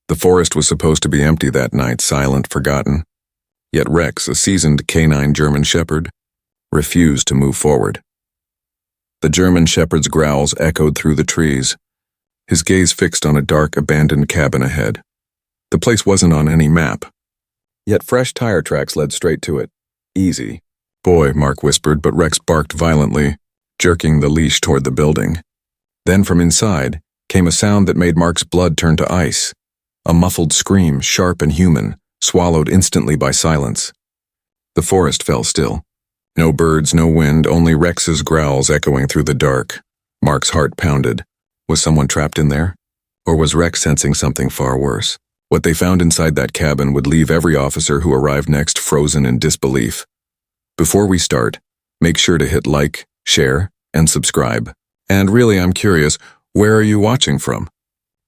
The forest was supposed to be empty that night, silent, forgotten. Yet Rex, a seasoned canine German shepherd, refused to move forward. The German shepherd's growls echoed through the trees, his gaze fixed on a dark, abandoned cabin ahead. The place wasn't on any map, yet fresh tire tracks led straight to it. Easy. Boy, Mark whispered, but Rex barked violently, jerking the leash toward the building. Then from inside came a sound that made Mark's blood turn to ice. A muffled scream, sharp and human, swallowed instantly by silence. The forest fell still. No birds, no wind, only Rex's growls echoing through the dark. Mark's heart pounded. Was someone trapped in there? Or was Rex sensing something far worse? What they found inside that cabin would leave every officer who arrived next frozen in disbelief. Before we start, make sure to hit like, share, and subscribe. And really, I'm curious, where are you watching from?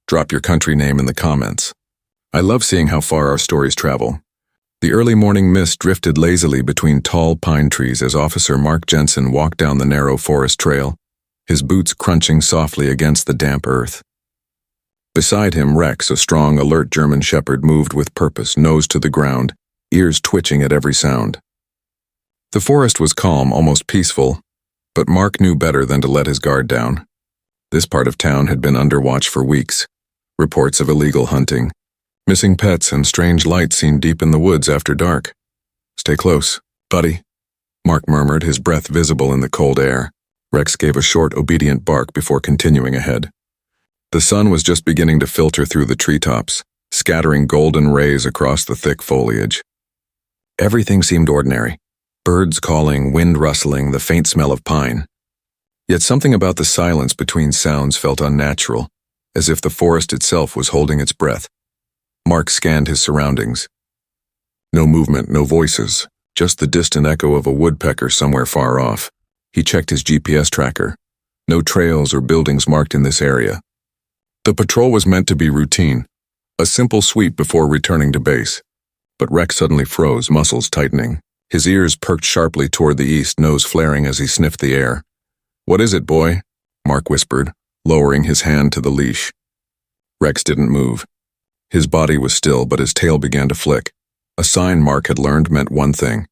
Drop your country name in the comments. I love seeing how far our stories travel. The early morning mist drifted lazily between tall pine trees as Officer Mark Jensen walked down the narrow forest trail, his boots crunching softly against the damp earth. Beside him, Rex, a strong, alert German shepherd, moved with purpose, nose to the ground, ears twitching at every sound. The forest was calm, almost peaceful, but Mark knew better than to let his guard down. This part of town had been under watch for weeks. Reports of illegal hunting, missing pets, and strange lights seen deep in the woods after dark. Stay close, buddy, Mark murmured, his breath visible in the cold air. Rex gave a short, obedient bark before continuing ahead. The sun was just beginning to filter through the treetops, scattering golden rays across the thick foliage. Everything seemed ordinary. Birds calling, wind rustling, the faint smell of pine. Yet something about the silence between sounds felt unnatural, as if the forest itself was holding its breath. Mark scanned his surroundings. No movement, no voices, just the distant echo of a woodpecker somewhere far off. He checked his GPS tracker. No trails or buildings marked in this area. The patrol was meant to be routine, a simple sweep before returning to base. But Rex suddenly froze, muscles tightening. His ears perked sharply toward the east, nose flaring as he sniffed the air. "What is it, boy?" Mark whispered, lowering his hand to the leash. Rex didn't move. His body was still, but his tail began to flick. A sign Mark had learned meant one thing.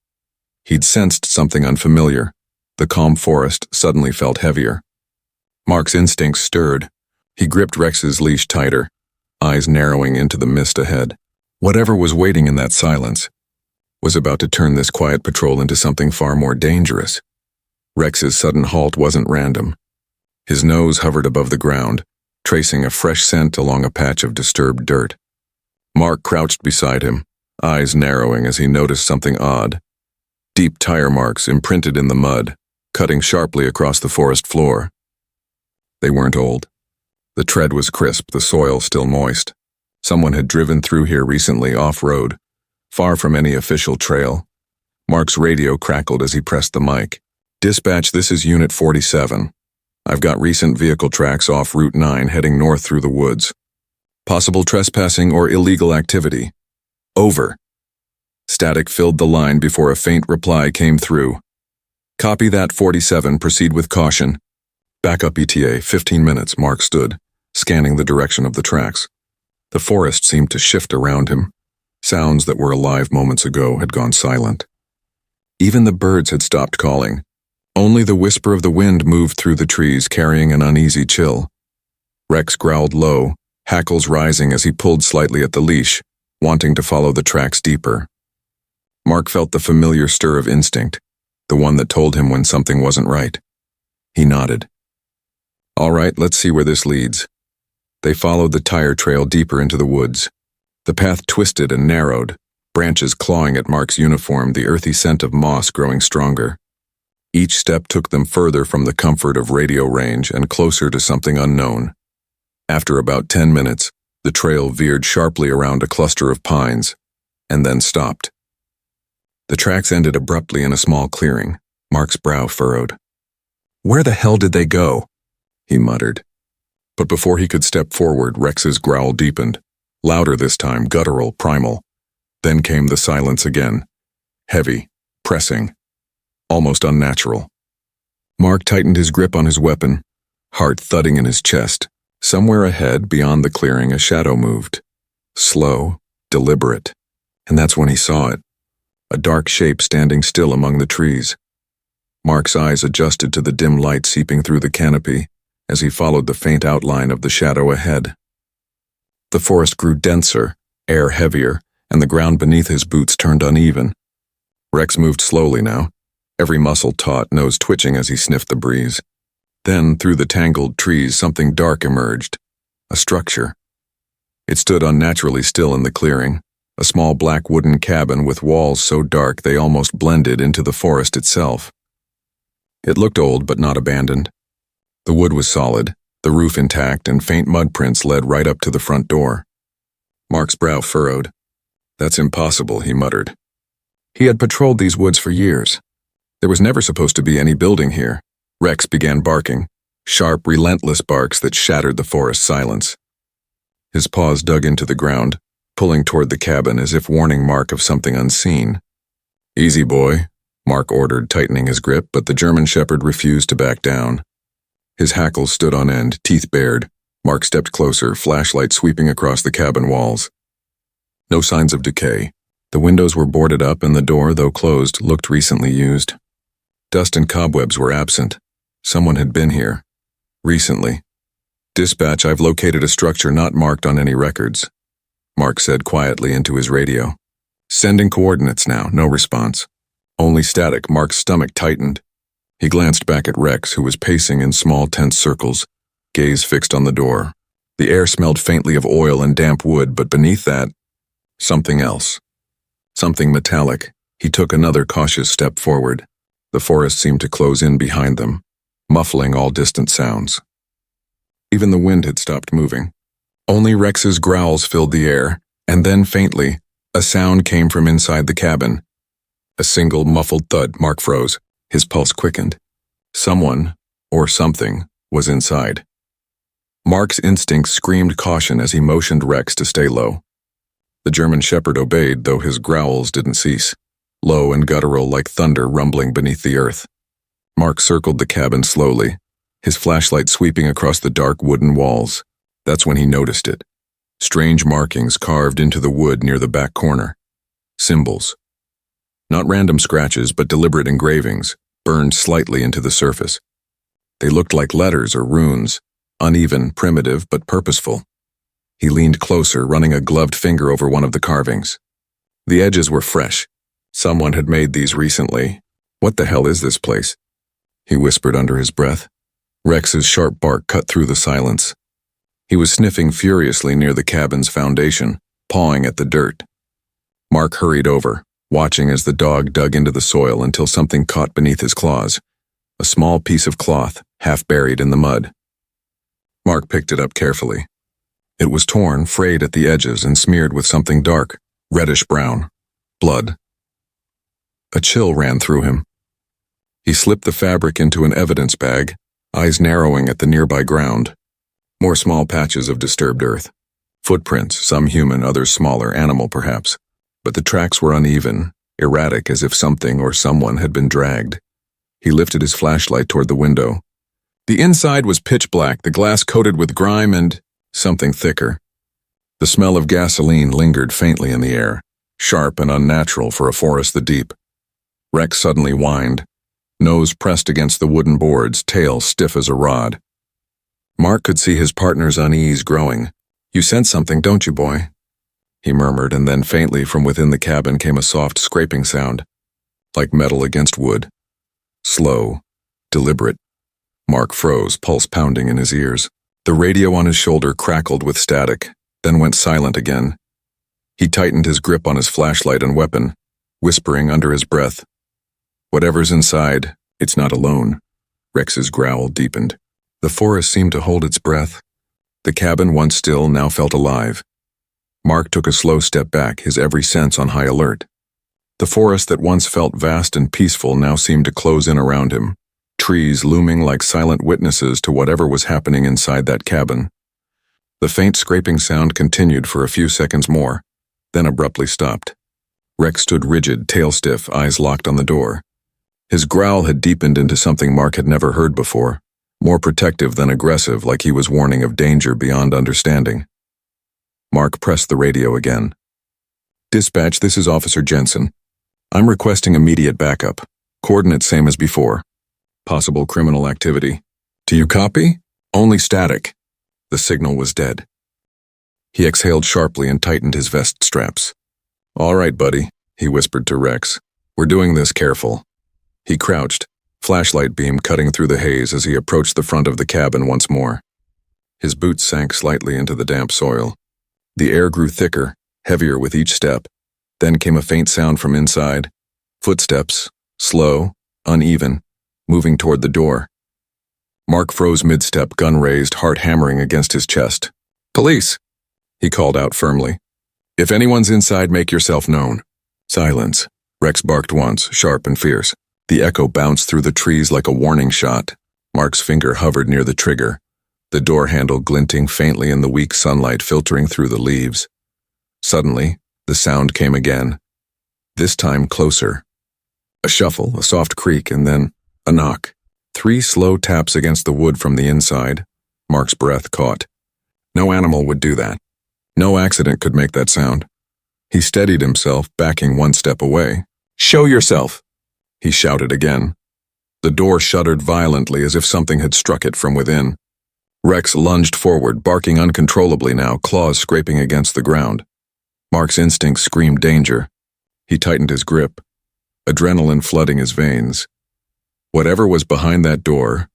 He'd sensed something unfamiliar. The calm forest suddenly felt heavier. Mark's instincts stirred. He gripped Rex's leash tighter, eyes narrowing into the mist ahead. Whatever was waiting in that silence was about to turn this quiet patrol into something far more dangerous. Rex's sudden halt wasn't random. His nose hovered above the ground, tracing a fresh scent along a patch of disturbed dirt. Mark crouched beside him, eyes narrowing as he noticed something odd. Deep tire marks imprinted in the mud, cutting sharply across the forest floor. They weren't old. The tread was crisp, the soil still moist. Someone had driven through here recently off-road, far from any official trail. Mark's radio crackled as he pressed the mic. "Dispatch, this is Unit 47. I've got recent vehicle tracks off Route 9 heading north through the woods. Possible trespassing or illegal activity. Over." Static filled the line before a faint reply came through. "Copy that, 47. Proceed with caution." "Backup ETA, 15 minutes, Mark stood, scanning the direction of the tracks. The forest seemed to shift around him. Sounds that were alive moments ago had gone silent. Even the birds had stopped calling. Only the whisper of the wind moved through the trees, carrying an uneasy chill. Rex growled low, hackles rising as he pulled slightly at the leash, wanting to follow the tracks deeper. Mark felt the familiar stir of instinct, the one that told him when something wasn't right. He nodded. "All right, let's see where this leads." They followed the tire trail deeper into the woods. The path twisted and narrowed, branches clawing at Mark's uniform, the earthy scent of moss growing stronger. Each step took them further from the comfort of radio range and closer to something unknown. After about 10 minutes, the trail veered sharply around a cluster of pines, and then stopped. The tracks ended abruptly in a small clearing. Mark's brow furrowed. "Where the hell did they go?" he muttered. But before he could step forward, Rex's growl deepened, louder this time, guttural, primal. Then came the silence again, heavy, pressing, almost unnatural. Mark tightened his grip on his weapon, heart thudding in his chest. Somewhere ahead, beyond the clearing, a shadow moved. slow, deliberate, and that's when he saw it, a dark shape standing still among the trees. Mark's eyes adjusted to the dim light seeping through the canopy as he followed the faint outline of the shadow ahead. The forest grew denser, air heavier, and the ground beneath his boots turned uneven. Rex moved slowly now, every muscle taut, nose twitching as he sniffed the breeze. Then, through the tangled trees, something dark emerged, a structure. It stood unnaturally still in the clearing, a small black wooden cabin with walls so dark they almost blended into the forest itself. It looked old but not abandoned. The wood was solid, the roof intact, and faint mud prints led right up to the front door. Mark's brow furrowed. "That's impossible," he muttered. He had patrolled these woods for years. There was never supposed to be any building here. Rex began barking, sharp, relentless barks that shattered the forest silence. His paws dug into the ground, pulling toward the cabin as if warning Mark of something unseen. "Easy, boy," Mark ordered, tightening his grip, but the German Shepherd refused to back down. His hackles stood on end, teeth bared. Mark stepped closer, flashlight sweeping across the cabin walls. No signs of decay. The windows were boarded up and the door, though closed, looked recently used. Dust and cobwebs were absent. Someone had been here. Recently. "Dispatch, I've located a structure not marked on any records," Mark said quietly into his radio. "Sending coordinates now," no response. Only static. Mark's stomach tightened. He glanced back at Rex, who was pacing in small, tense circles, gaze fixed on the door. The air smelled faintly of oil and damp wood, but beneath that, something else. Something metallic. He took another cautious step forward. The forest seemed to close in behind them, muffling all distant sounds. Even the wind had stopped moving. Only Rex's growls filled the air, and then faintly, a sound came from inside the cabin. A single muffled thud. Mark froze. His pulse quickened. Someone, or something, was inside. Mark's instincts screamed caution as he motioned Rex to stay low. The German Shepherd obeyed, though his growls didn't cease, low and guttural like thunder rumbling beneath the earth. Mark circled the cabin slowly, his flashlight sweeping across the dark wooden walls. That's when he noticed it. Strange markings carved into the wood near the back corner. Symbols. Not random scratches, but deliberate engravings, burned slightly into the surface. They looked like letters or runes, uneven, primitive, but purposeful. He leaned closer, running a gloved finger over one of the carvings. The edges were fresh. Someone had made these recently. "What the hell is this place?" he whispered under his breath. Rex's sharp bark cut through the silence. He was sniffing furiously near the cabin's foundation, pawing at the dirt. Mark hurried over, watching as the dog dug into the soil until something caught beneath his claws, a small piece of cloth, half buried in the mud. Mark picked it up carefully. It was torn, frayed at the edges, and smeared with something dark, reddish-brown. Blood. A chill ran through him. He slipped the fabric into an evidence bag, eyes narrowing at the nearby ground. More small patches of disturbed earth. Footprints, some human, others smaller, animal perhaps. But the tracks were uneven, erratic, as if something or someone had been dragged. He lifted his flashlight toward the window. The inside was pitch black, the glass coated with grime and something thicker. The smell of gasoline lingered faintly in the air, sharp and unnatural for a forest that deep. Rex suddenly whined, nose pressed against the wooden boards, tail stiff as a rod. Mark could see his partner's unease growing. "You sense something, don't you, boy?" he murmured, and then faintly from within the cabin came a soft scraping sound, like metal against wood. Slow, deliberate. Mark froze, pulse pounding in his ears. The radio on his shoulder crackled with static, then went silent again. He tightened his grip on his flashlight and weapon, whispering under his breath, "Whatever's inside, it's not alone." Rex's growl deepened. The forest seemed to hold its breath. The cabin, once still, now felt alive. Mark took a slow step back, his every sense on high alert. The forest that once felt vast and peaceful now seemed to close in around him, trees looming like silent witnesses to whatever was happening inside that cabin. The faint scraping sound continued for a few seconds more, then abruptly stopped. Rex stood rigid, tail stiff, eyes locked on the door. His growl had deepened into something Mark had never heard before, more protective than aggressive, like he was warning of danger beyond understanding. Mark pressed the radio again. "Dispatch, this is Officer Jensen. I'm requesting immediate backup. Coordinates same as before. Possible criminal activity. Do you copy? Only static." The signal was dead. He exhaled sharply and tightened his vest straps. "All right, buddy," he whispered to Rex. "We're doing this careful." He crouched, flashlight beam cutting through the haze as he approached the front of the cabin once more. His boots sank slightly into the damp soil. The air grew thicker, heavier with each step. Then came a faint sound from inside. Footsteps, slow, uneven, moving toward the door. Mark froze mid-step, gun raised, heart hammering against his chest. "Police!" he called out firmly. "If anyone's inside, make yourself known." Silence. Rex barked once, sharp and fierce. The echo bounced through the trees like a warning shot. Mark's finger hovered near the trigger, the door handle glinting faintly in the weak sunlight filtering through the leaves. Suddenly, the sound came again. This time closer. A shuffle, a soft creak, and then a knock. 3 slow taps against the wood from the inside. Mark's breath caught. No animal would do that. No accident could make that sound. He steadied himself, backing 1 step away. "Show yourself!" he shouted again. The door shuddered violently as if something had struck it from within. Rex lunged forward, barking uncontrollably now, claws scraping against the ground. Mark's instincts screamed danger. He tightened his grip, adrenaline flooding his veins. Whatever was behind that door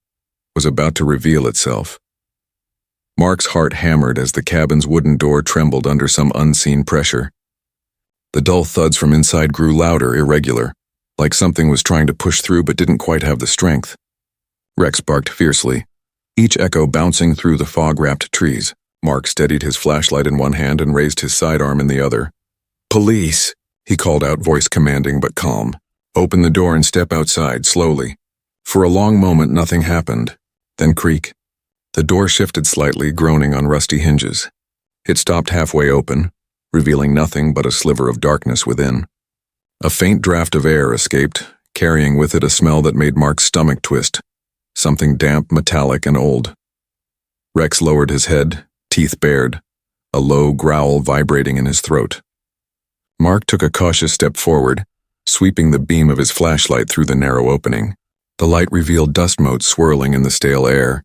was about to reveal itself. Mark's heart hammered as the cabin's wooden door trembled under some unseen pressure. The dull thuds from inside grew louder, irregular, like something was trying to push through but didn't quite have the strength. Rex barked fiercely, each echo bouncing through the fog-wrapped trees. Mark steadied his flashlight in one hand and raised his sidearm in the other. "Police!" he called out, voice commanding but calm. "Open the door and step outside, slowly." For a long moment nothing happened, then creak. The door shifted slightly, groaning on rusty hinges. It stopped halfway open, revealing nothing but a sliver of darkness within. A faint draft of air escaped, carrying with it a smell that made Mark's stomach twist. Something damp, metallic, and old. Rex lowered his head, teeth bared, a low growl vibrating in his throat. Mark took a cautious step forward, sweeping the beam of his flashlight through the narrow opening. The light revealed dust motes swirling in the stale air,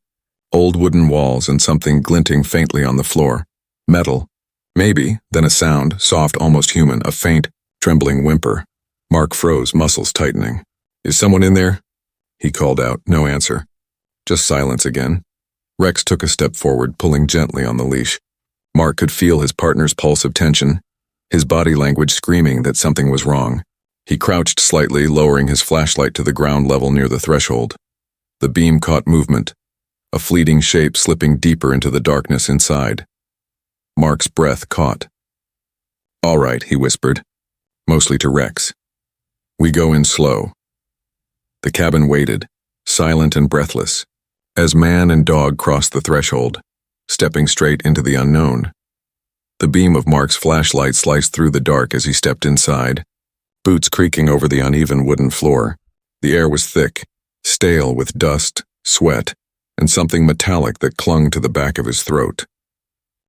old wooden walls and something glinting faintly on the floor. Metal. Maybe, then a sound, soft, almost human, a faint, trembling whimper. Mark froze, muscles tightening. "Is someone in there?" he called out, no answer. Just silence again. Rex took a step forward, pulling gently on the leash. Mark could feel his partner's pulse of tension, his body language screaming that something was wrong. He crouched slightly, lowering his flashlight to the ground level near the threshold. The beam caught movement, a fleeting shape slipping deeper into the darkness inside. Mark's breath caught. "All right," he whispered, mostly to Rex. "We go in slow." The cabin waited, silent and breathless, as man and dog crossed the threshold, stepping straight into the unknown. The beam of Mark's flashlight sliced through the dark as he stepped inside, boots creaking over the uneven wooden floor. The air was thick, stale with dust, sweat, and something metallic that clung to the back of his throat.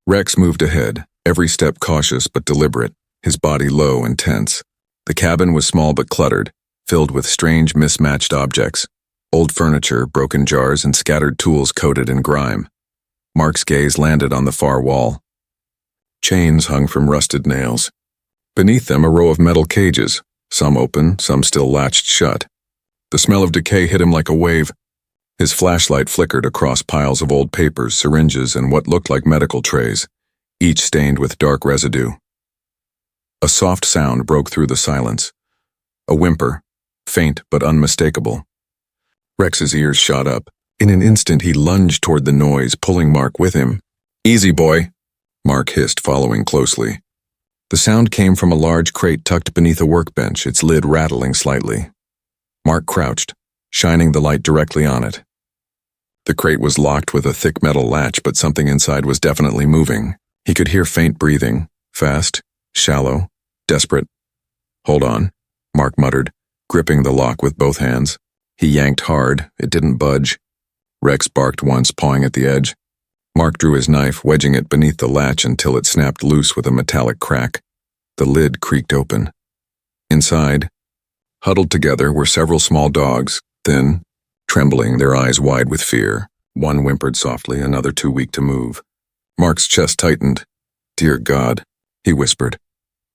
Rex moved ahead, every step cautious but deliberate, his body low and tense. The cabin was small but cluttered, filled with strange mismatched objects, old furniture, broken jars, and scattered tools coated in grime. Mark's gaze landed on the far wall. Chains hung from rusted nails. Beneath them, a row of metal cages, some open, some still latched shut. The smell of decay hit him like a wave. His flashlight flickered across piles of old papers, syringes, and what looked like medical trays, each stained with dark residue. A soft sound broke through the silence. A whimper, faint but unmistakable. Rex's ears shot up. In an instant, he lunged toward the noise, pulling Mark with him. "Easy, boy," Mark hissed, following closely. The sound came from a large crate tucked beneath a workbench, its lid rattling slightly. Mark crouched, shining the light directly on it. The crate was locked with a thick metal latch, but something inside was definitely moving. He could hear faint breathing, fast, shallow, desperate. "Hold on," Mark muttered, gripping the lock with both hands. He yanked hard. It didn't budge. Rex barked once, pawing at the edge. Mark drew his knife, wedging it beneath the latch until it snapped loose with a metallic crack. The lid creaked open. Inside, huddled together, were several small dogs, thin, trembling, their eyes wide with fear. One whimpered softly, another too weak to move. Mark's chest tightened. "Dear God," he whispered.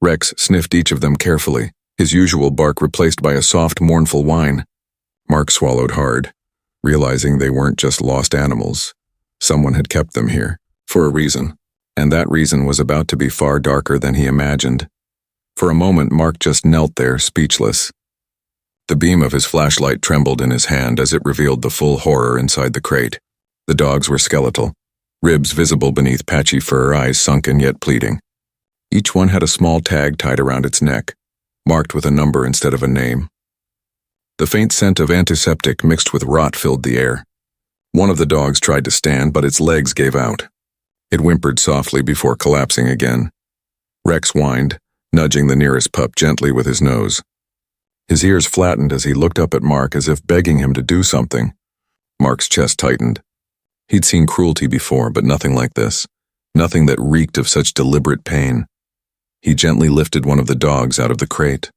Rex sniffed each of them carefully, his usual bark replaced by a soft, mournful whine. Mark swallowed hard, realizing they weren't just lost animals. Someone had kept them here, for a reason, and that reason was about to be far darker than he imagined. For a moment, Mark just knelt there, speechless. The beam of his flashlight trembled in his hand as it revealed the full horror inside the crate. The dogs were skeletal, ribs visible beneath patchy fur, eyes sunken yet pleading. Each one had a small tag tied around its neck, marked with a number instead of a name. The faint scent of antiseptic mixed with rot filled the air. One of the dogs tried to stand, but its legs gave out. It whimpered softly before collapsing again. Rex whined, nudging the nearest pup gently with his nose. His ears flattened as he looked up at Mark as if begging him to do something. Mark's chest tightened. He'd seen cruelty before, but nothing like this. Nothing that reeked of such deliberate pain. He gently lifted one of the dogs out of the crate.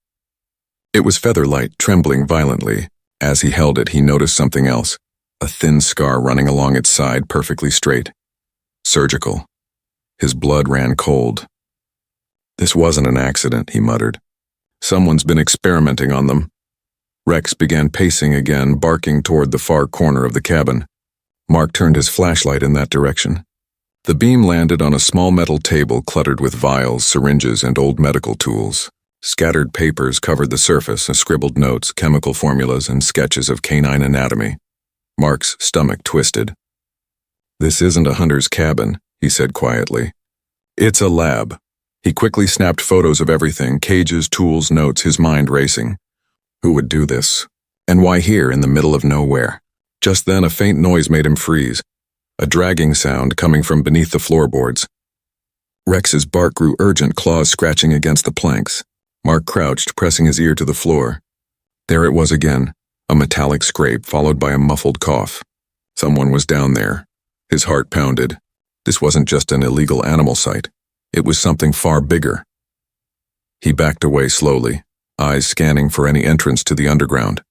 It was Featherlight, trembling violently. As he held it, he noticed something else. A thin scar running along its side, perfectly straight. Surgical. His blood ran cold. "This wasn't an accident," he muttered. "Someone's been experimenting on them." Rex began pacing again, barking toward the far corner of the cabin. Mark turned his flashlight in that direction. The beam landed on a small metal table cluttered with vials, syringes, and old medical tools. Scattered papers covered the surface, scribbled notes, chemical formulas, and sketches of canine anatomy. Mark's stomach twisted. "This isn't a hunter's cabin," he said quietly. "It's a lab." He quickly snapped photos of everything, cages, tools, notes, his mind racing. Who would do this? And why here, in the middle of nowhere? Just then, a faint noise made him freeze. A dragging sound coming from beneath the floorboards. Rex's bark grew urgent, claws scratching against the planks. Mark crouched, pressing his ear to the floor. There it was again, a metallic scrape followed by a muffled cough. Someone was down there. His heart pounded. This wasn't just an illegal animal site. It was something far bigger. He backed away slowly, eyes scanning for any entrance to the underground.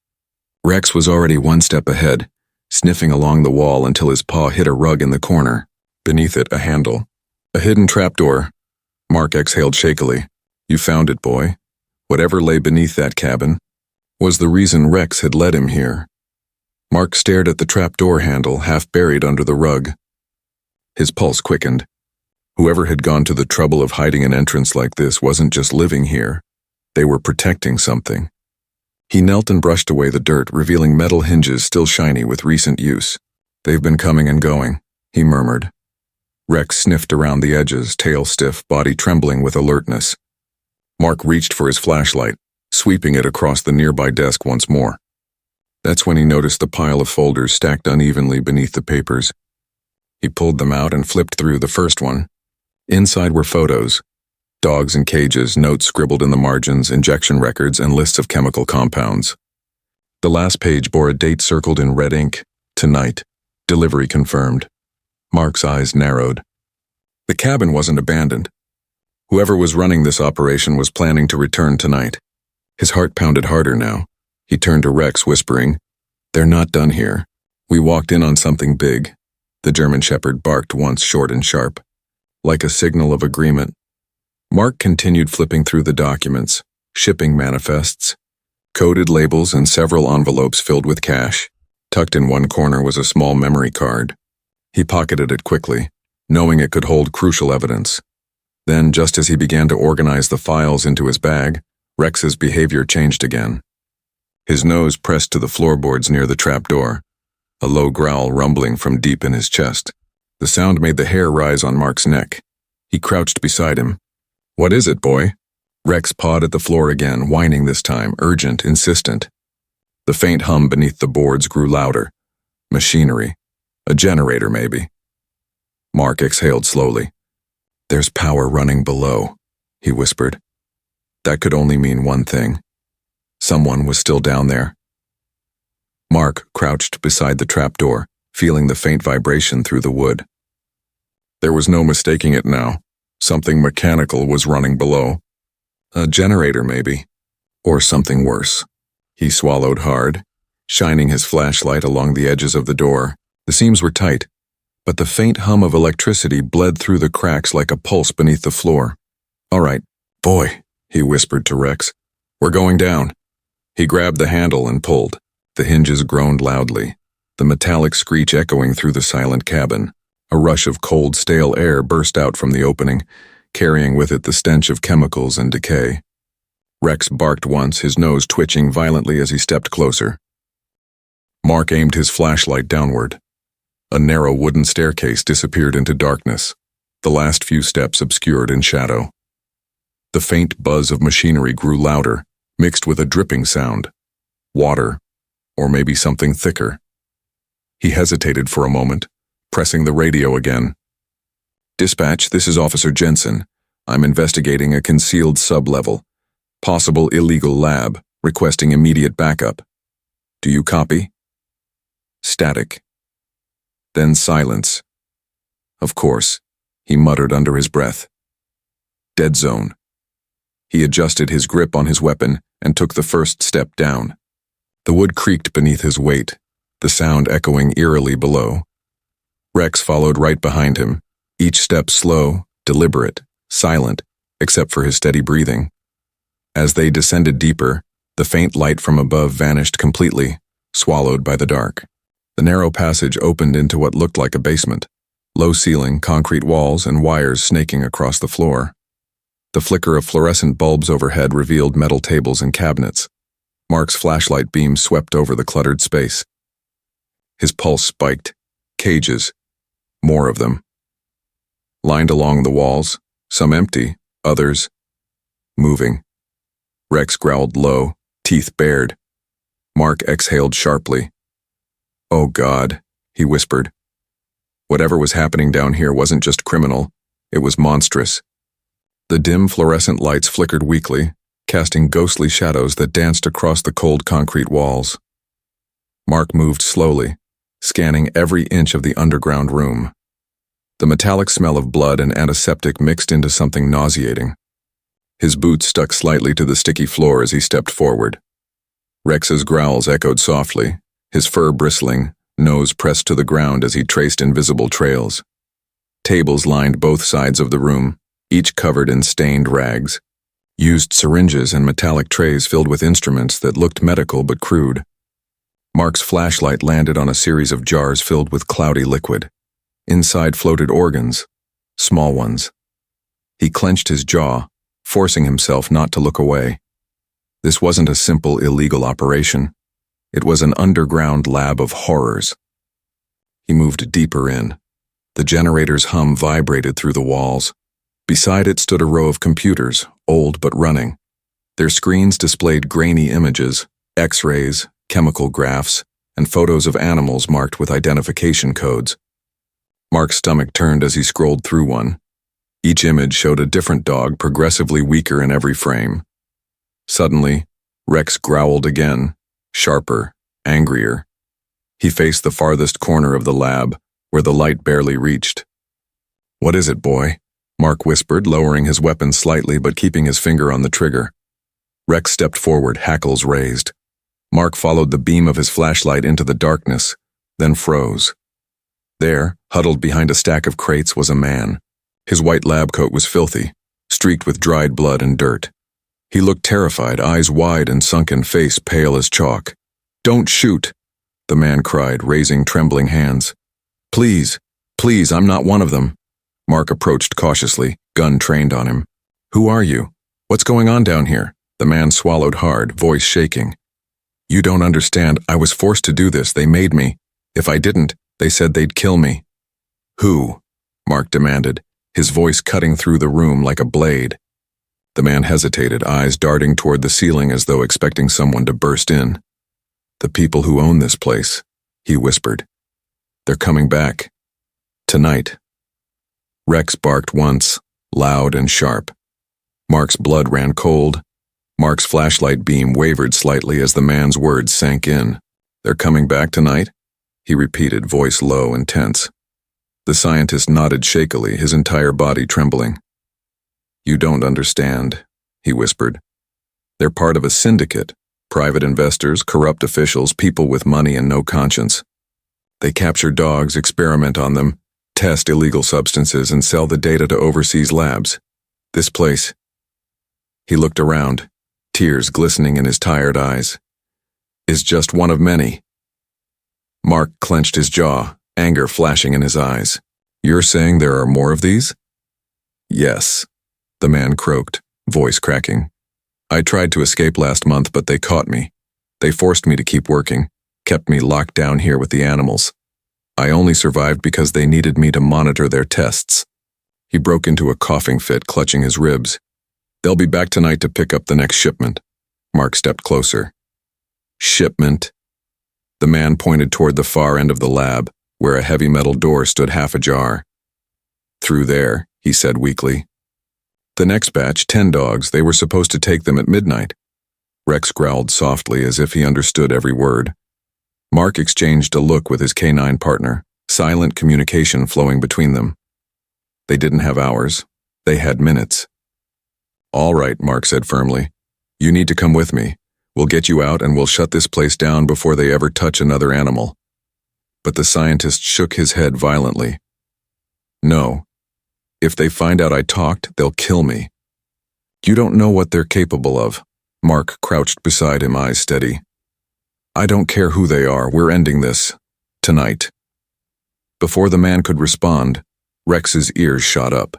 Rex was already one step ahead, sniffing along the wall until his paw hit a rug in the corner. Beneath it, a handle. A hidden trapdoor. Mark exhaled shakily. "You found it, boy." Whatever lay beneath that cabin was the reason Rex had led him here. Mark stared at the trapdoor handle, half buried under the rug. His pulse quickened. Whoever had gone to the trouble of hiding an entrance like this wasn't just living here. They were protecting something. He knelt and brushed away the dirt, revealing metal hinges still shiny with recent use. "They've been coming and going," he murmured. Rex sniffed around the edges, tail stiff, body trembling with alertness. Mark reached for his flashlight, sweeping it across the nearby desk once more. That's when he noticed the pile of folders stacked unevenly beneath the papers. He pulled them out and flipped through the first one. Inside were photos. Dogs in cages, notes scribbled in the margins, injection records, and lists of chemical compounds. The last page bore a date circled in red ink. Tonight. Delivery confirmed. Mark's eyes narrowed. The cabin wasn't abandoned. Whoever was running this operation was planning to return tonight. His heart pounded harder now. He turned to Rex, whispering, "They're not done here. We walked in on something big." The German Shepherd barked once, short and sharp, like a signal of agreement. Mark continued flipping through the documents, shipping manifests, coded labels, and several envelopes filled with cash. Tucked in one corner was a small memory card. He pocketed it quickly, knowing it could hold crucial evidence. Then, just as he began to organize the files into his bag, Rex's behavior changed again. His nose pressed to the floorboards near the trapdoor, a low growl rumbling from deep in his chest. The sound made the hair rise on Mark's neck. He crouched beside him. "What is it, boy?" Rex pawed at the floor again, whining this time, urgent, insistent. The faint hum beneath the boards grew louder. Machinery. A generator, maybe. Mark exhaled slowly. "There's power running below," he whispered. That could only mean one thing. Someone was still down there. Mark crouched beside the trapdoor, feeling the faint vibration through the wood. There was no mistaking it now. Something mechanical was running below. A generator, maybe. Or something worse. He swallowed hard, shining his flashlight along the edges of the door. The seams were tight, but the faint hum of electricity bled through the cracks like a pulse beneath the floor. "All right, boy," he whispered to Rex. "We're going down." He grabbed the handle and pulled. The hinges groaned loudly, the metallic screech echoing through the silent cabin. A rush of cold, stale air burst out from the opening, carrying with it the stench of chemicals and decay. Rex barked once, his nose twitching violently as he stepped closer. Mark aimed his flashlight downward. A narrow wooden staircase disappeared into darkness, the last few steps obscured in shadow. The faint buzz of machinery grew louder, mixed with a dripping sound. Water, or maybe something thicker. He hesitated for a moment, pressing the radio again. "Dispatch, this is Officer Jensen. I'm investigating a concealed sub-level, possible illegal lab, requesting immediate backup. Do you copy?" Static. Then silence. "Of course," he muttered under his breath. Dead zone. He adjusted his grip on his weapon and took the first step down. The wood creaked beneath his weight, the sound echoing eerily below. Rex followed right behind him, each step slow, deliberate, silent, except for his steady breathing. As they descended deeper, the faint light from above vanished completely, swallowed by the dark. The narrow passage opened into what looked like a basement, low ceiling, concrete walls, and wires snaking across the floor. The flicker of fluorescent bulbs overhead revealed metal tables and cabinets. Mark's flashlight beam swept over the cluttered space. His pulse spiked. Cages. More of them. Lined along the walls, some empty, others moving. Rex growled low, teeth bared. Mark exhaled sharply. "Oh God," he whispered. Whatever was happening down here wasn't just criminal, it was monstrous. The dim fluorescent lights flickered weakly, casting ghostly shadows that danced across the cold concrete walls. Mark moved slowly, scanning every inch of the underground room. The metallic smell of blood and antiseptic mixed into something nauseating. His boots stuck slightly to the sticky floor as he stepped forward. Rex's growls echoed softly, his fur bristling, nose pressed to the ground as he traced invisible trails. Tables lined both sides of the room, each covered in stained rags. Used syringes and metallic trays filled with instruments that looked medical but crude. Mark's flashlight landed on a series of jars filled with cloudy liquid. Inside floated organs, small ones. He clenched his jaw, forcing himself not to look away. This wasn't a simple illegal operation. It was an underground lab of horrors. He moved deeper in. The generator's hum vibrated through the walls. Beside it stood a row of computers, old but running. Their screens displayed grainy images, X-rays, chemical graphs, and photos of animals marked with identification codes. Mark's stomach turned as he scrolled through one. Each image showed a different dog, progressively weaker in every frame. Suddenly, Rex growled again, sharper, angrier. He faced the farthest corner of the lab, where the light barely reached. "What is it, boy?" Mark whispered, lowering his weapon slightly but keeping his finger on the trigger. Rex stepped forward, hackles raised. Mark followed the beam of his flashlight into the darkness, then froze. There, huddled behind a stack of crates, was a man. His white lab coat was filthy, streaked with dried blood and dirt. He looked terrified, eyes wide and sunken, face pale as chalk. "Don't shoot," the man cried, raising trembling hands. Please, I'm not one of them." Mark approached cautiously, gun trained on him. "Who are you? What's going on down here?" The man swallowed hard, voice shaking. "You don't understand. I was forced to do this. They made me. If I didn't, they said they'd kill me." "Who?" Mark demanded, his voice cutting through the room like a blade. The man hesitated, eyes darting toward the ceiling as though expecting someone to burst in. "The people who own this place," he whispered. "They're coming back. Tonight." Rex barked once, loud and sharp. Mark's blood ran cold. Mark's flashlight beam wavered slightly as the man's words sank in. "They're coming back tonight?" he repeated, voice low and tense. The scientist nodded shakily, his entire body trembling. "You don't understand," he whispered. "They're part of a syndicate. Private investors, corrupt officials, people with money and no conscience. They capture dogs, experiment on them, test illegal substances, and sell the data to overseas labs. This place..." He looked around, tears glistening in his tired eyes. "Is just one of many." Mark clenched his jaw, anger flashing in his eyes. "You're saying there are more of these?" "Yes," the man croaked, voice cracking. "I tried to escape last month, but they caught me. They forced me to keep working, kept me locked down here with the animals. I only survived because they needed me to monitor their tests." He broke into a coughing fit, clutching his ribs. "They'll be back tonight to pick up the next shipment." Mark stepped closer. "Shipment?" The man pointed toward the far end of the lab, where a heavy metal door stood half ajar. "Through there," he said weakly. "The next batch, 10 dogs, they were supposed to take them at midnight." Rex growled softly as if he understood every word. Mark exchanged a look with his canine partner, silent communication flowing between them. They didn't have hours. They had minutes. "All right," Mark said firmly. "You need to come with me. We'll get you out and we'll shut this place down before they ever touch another animal." But the scientist shook his head violently. "No. If they find out I talked, they'll kill me." "You don't know what they're capable of." Mark crouched beside him, eyes steady. "I don't care who they are, we're ending this. Tonight." Before the man could respond, Rex's ears shot up.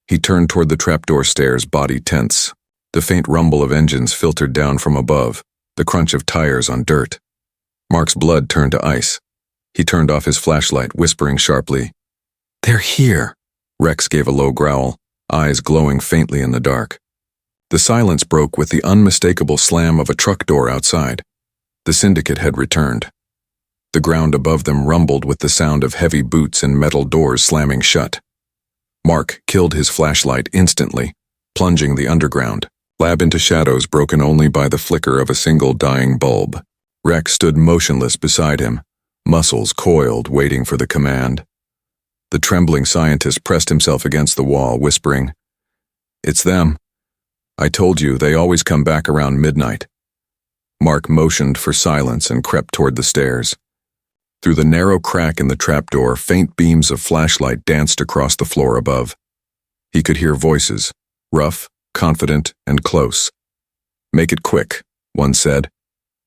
He turned toward the trapdoor stairs, body tense. The faint rumble of engines filtered down from above, the crunch of tires on dirt. Mark's blood turned to ice. He turned off his flashlight, whispering sharply, "They're here." Rex gave a low growl, eyes glowing faintly in the dark. The silence broke with the unmistakable slam of a truck door outside. The syndicate had returned. The ground above them rumbled with the sound of heavy boots and metal doors slamming shut. Mark killed his flashlight instantly, plunging the underground, lab into shadows broken only by the flicker of a single dying bulb. Rex stood motionless beside him, muscles coiled, waiting for the command. The trembling scientist pressed himself against the wall, whispering, "It's them. I told you, they always come back around midnight." Mark motioned for silence and crept toward the stairs. Through the narrow crack in the trapdoor, faint beams of flashlight danced across the floor above. He could hear voices, rough, confident, and close. "Make it quick," one said.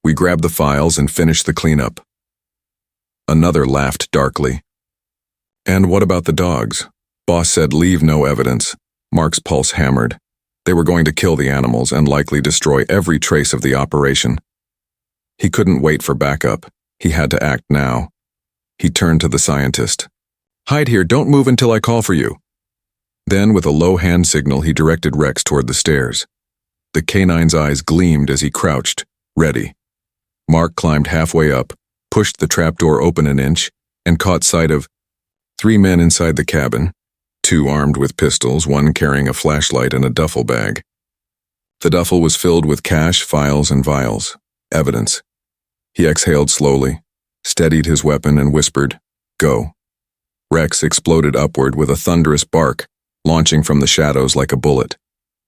"We grab the files and finish the cleanup." Another laughed darkly. "And what about the dogs?" Boss said, "Leave no evidence." Mark's pulse hammered. They were going to kill the animals and likely destroy every trace of the operation. He couldn't wait for backup. He had to act now. He turned to the scientist. "Hide here, don't move until I call for you." Then, with a low hand signal, he directed Rex toward the stairs. The canine's eyes gleamed as he crouched, ready. Mark climbed halfway up, pushed the trapdoor open an inch, and caught sight of 3 men inside the cabin, 2 armed with pistols, 1 carrying a flashlight and a duffel bag. The duffel was filled with cash, files, and vials, evidence. He exhaled slowly, steadied his weapon, and whispered, "Go." Rex exploded upward with a thunderous bark, launching from the shadows like a bullet.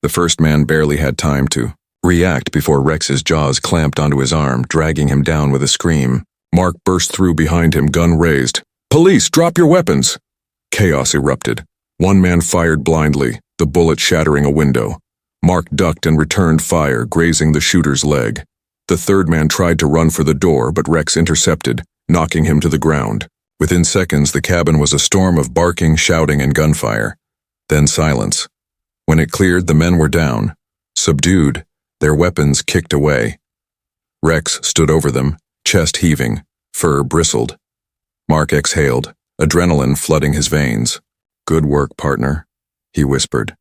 The first man barely had time to react before Rex's jaws clamped onto his arm, dragging him down with a scream. Mark burst through behind him, gun raised. "Police, drop your weapons!" Chaos erupted. 1 man fired blindly, the bullet shattering a window. Mark ducked and returned fire, grazing the shooter's leg. The 3rd man tried to run for the door, but Rex intercepted, knocking him to the ground. Within seconds, the cabin was a storm of barking, shouting, and gunfire. Then silence. When it cleared, the men were down, subdued, their weapons kicked away. Rex stood over them, chest heaving, fur bristled. Mark exhaled, adrenaline flooding his veins. "Good work, partner," he whispered.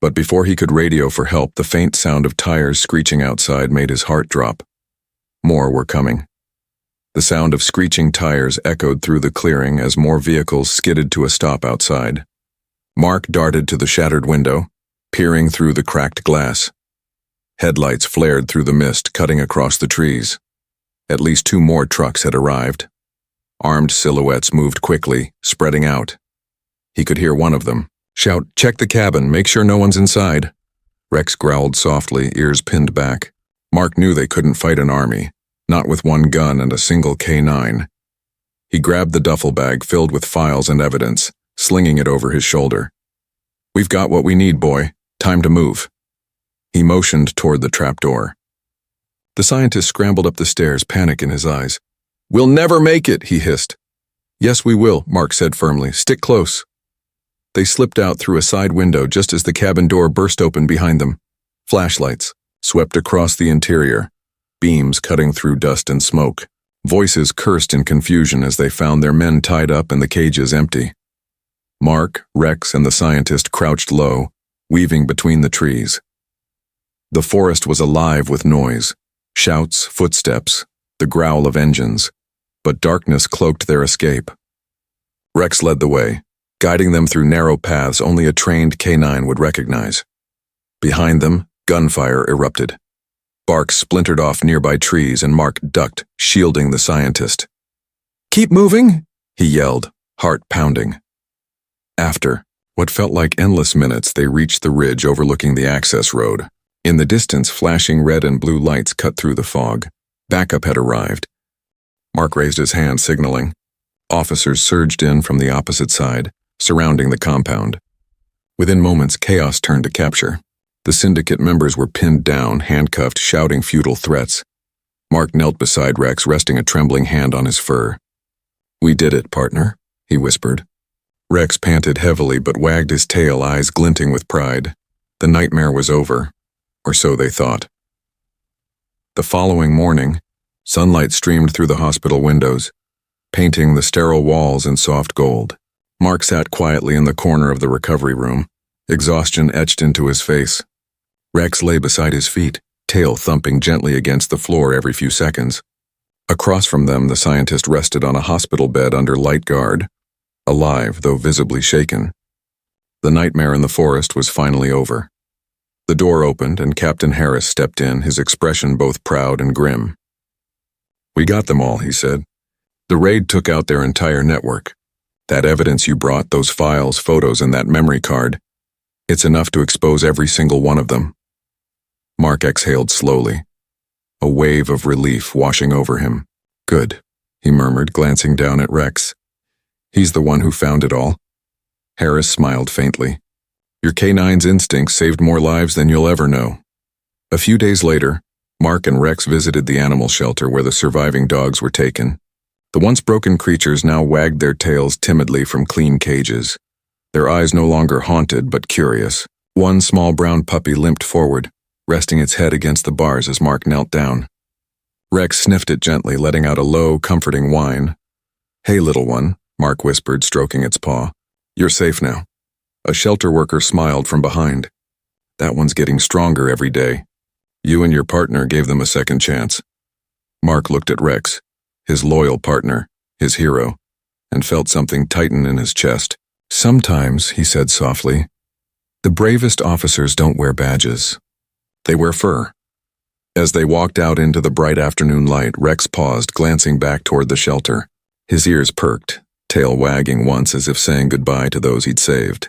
But before he could radio for help, the faint sound of tires screeching outside made his heart drop. More were coming. The sound of screeching tires echoed through the clearing as more vehicles skidded to a stop outside. Mark darted to the shattered window, peering through the cracked glass. Headlights flared through the mist, cutting across the trees. At least 2 more trucks had arrived. Armed silhouettes moved quickly, spreading out. He could hear one of them shout, "Check the cabin, make sure no one's inside." Rex growled softly, ears pinned back. Mark knew they couldn't fight an army, not with one gun and a single K9. He grabbed the duffel bag filled with files and evidence, slinging it over his shoulder. "We've got what we need, boy. Time to move." He motioned toward the trapdoor. The scientist scrambled up the stairs, panic in his eyes. "We'll never make it," he hissed. "Yes, we will," Mark said firmly. "Stick close." They slipped out through a side window just as the cabin door burst open behind them. Flashlights swept across the interior, beams cutting through dust and smoke. Voices cursed in confusion as they found their men tied up and the cages empty. Mark, Rex, and the scientist crouched low, weaving between the trees. The forest was alive with noise, shouts, footsteps, the growl of engines, but darkness cloaked their escape. Rex led the way, guiding them through narrow paths only a trained K9 would recognize. Behind them, gunfire erupted. Bark splintered off nearby trees and Mark ducked, shielding the scientist. "Keep moving," he yelled, heart pounding. After what felt like endless minutes, they reached the ridge overlooking the access road. In the distance, flashing red and blue lights cut through the fog. Backup had arrived. Mark raised his hand, signaling. Officers surged in from the opposite side, surrounding the compound. Within moments, chaos turned to capture. The syndicate members were pinned down, handcuffed, shouting futile threats. Mark knelt beside Rex, resting a trembling hand on his fur. "We did it, partner," he whispered. Rex panted heavily but wagged his tail, eyes glinting with pride. The nightmare was over, or so they thought. The following morning, sunlight streamed through the hospital windows, painting the sterile walls in soft gold. Mark sat quietly in the corner of the recovery room, exhaustion etched into his face. Rex lay beside his feet, tail thumping gently against the floor every few seconds. Across from them, the scientist rested on a hospital bed under light guard, alive though visibly shaken. The nightmare in the forest was finally over. The door opened and Captain Harris stepped in, his expression both proud and grim. "We got them all," he said. "The raid took out their entire network. That evidence you brought, those files, photos, and that memory card, it's enough to expose every single one of them." Mark exhaled slowly, a wave of relief washing over him. "Good," he murmured, glancing down at Rex. "He's the one who found it all." Harris smiled faintly. "Your K9's instincts saved more lives than you'll ever know." A few days later, Mark and Rex visited the animal shelter where the surviving dogs were taken. The once broken creatures now wagged their tails timidly from clean cages, their eyes no longer haunted but curious. One small brown puppy limped forward, resting its head against the bars as Mark knelt down. Rex sniffed it gently, letting out a low, comforting whine. "Hey, little one," Mark whispered, stroking its paw. "You're safe now." A shelter worker smiled from behind. "That one's getting stronger every day. You and your partner gave them a second chance." Mark looked at Rex, his loyal partner, his hero, and felt something tighten in his chest. "Sometimes," he said softly, "the bravest officers don't wear badges. They wear fur." As they walked out into the bright afternoon light, Rex paused, glancing back toward the shelter. His ears perked, tail wagging once as if saying goodbye to those he'd saved.